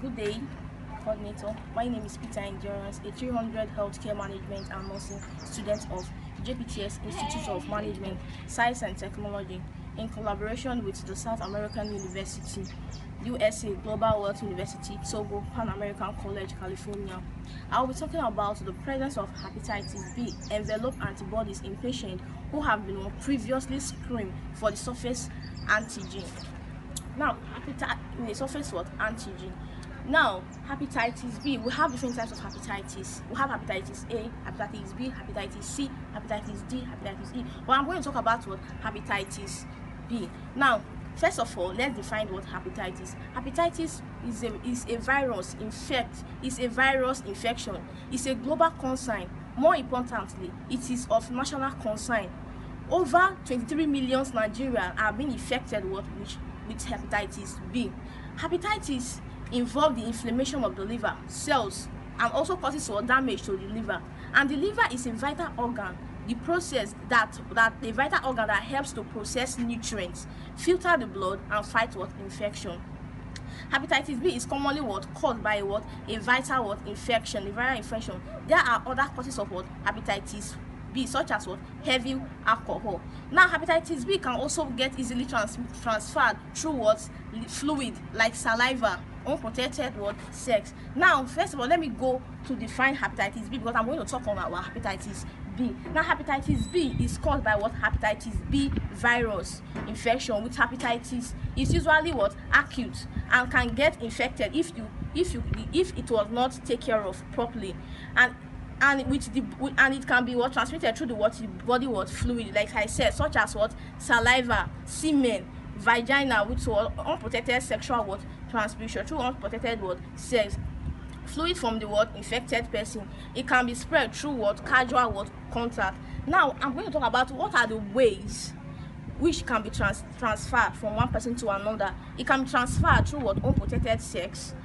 Good day, coordinator. My name is Peter Endurance, a 300 healthcare management and nursing student of JPTS Institute of Management, Science and Technology, in collaboration with the South American University, USA Global Wealth University, Togo, Pan American College, California. I will be talking about the presence of hepatitis B enveloped antibodies in patients who have been previously screened for the surface antigen. Now, antigen. Now, hepatitis B, we have different types of hepatitis. We have hepatitis A, hepatitis B, hepatitis C, hepatitis D, hepatitis E. But I'm going to talk about what hepatitis B. Now, first of all, let's define what hepatitis. Hepatitis is a virus infection. It's a global concern. More importantly, it is of national concern. Over 23 million Nigerians are being infected with hepatitis B. Hepatitis involves the inflammation of the liver cells and also causes damage to the liver. And the liver is a vital organ. The vital organ that helps to process nutrients, filter the blood, and fight infection. Hepatitis B is commonly caused by a viral infection. There are other causes of hepatitis B, such as heavy alcohol. Now, hepatitis B can also get easily transferred through fluid like saliva, unprotected sex. Now, first of all, let me go to define hepatitis B, because I'm going to talk on our hepatitis B. Now, hepatitis B is caused by hepatitis B virus infection. With hepatitis, it's usually acute and can get infected if it was not taken care of properly, and it can be transmitted through the body fluid, like I said, such as saliva, semen, vagina, with unprotected sexual transmission through unprotected sex, fluid from the infected person. It can be spread through casual contact. Now, I'm going to talk about what are the ways which can be transferred from one person to another. It can be transferred through unprotected sex,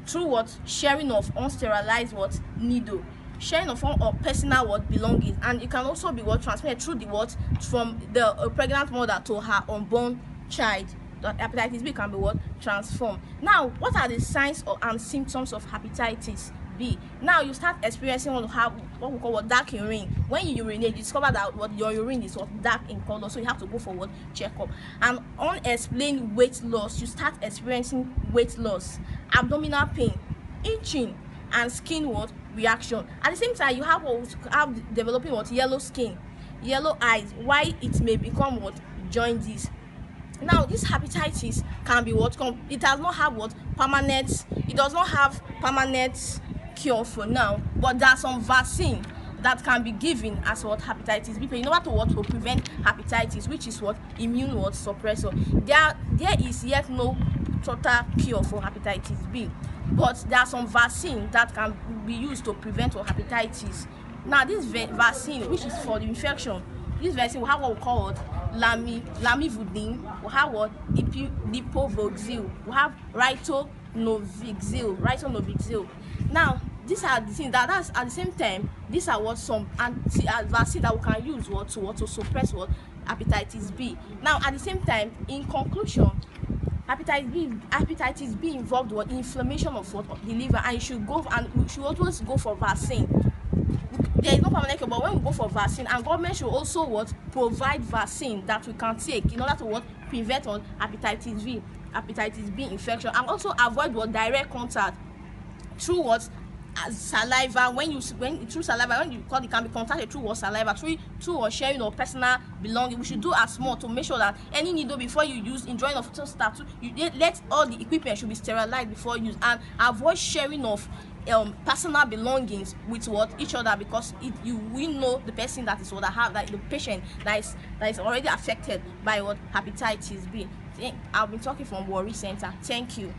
through sharing of unsterilized needle, sharing of personal belongings, and it can also be transmitted through from the pregnant mother to her unborn child. That hepatitis B can be transformed. Now, what are the signs and symptoms of hepatitis B? Now, you start experiencing what we call dark urine. When you urinate, you discover that your urine is dark in color, so you have to go for checkup. And unexplained weight loss, you start experiencing weight loss, abdominal pain, itching, and skin reaction. At the same time, you have developing yellow skin, yellow eyes. Why it may become jaundice. Now, this hepatitis can be it does not have permanent. It does not have permanent cure for now, but there are some vaccine that can be given as hepatitis B in order to prevent hepatitis, which is immune suppressor. There is yet no total cure for hepatitis B, but there are some vaccine that can be used to prevent hepatitis. Now, this vaccine, which is for the infection, this vaccine will have what we call lamivudine, we have lipovoxil, we have ritonavixil. Now, these are the things that's at the same time. These are some vaccine that we can use to suppress hepatitis B. Now, at the same time, in conclusion, hepatitis B involved inflammation of the liver, and we should always go for vaccine. There is no permanent cure, but when we go for vaccine, and government should also provide vaccine that we can take in order to prevent hepatitis B infection, and also avoid direct contact through saliva. Through saliva, when it can be contacted through saliva, through sharing of personal belongings. We should do as more to make sure that any needle before you use in drawing of stuff, let all the equipment should be sterilized before use, and avoid sharing of personal belongings with each other, because we know the person that is the patient that is already affected by hepatitis B. I've been talking from Worry Center. Thank you.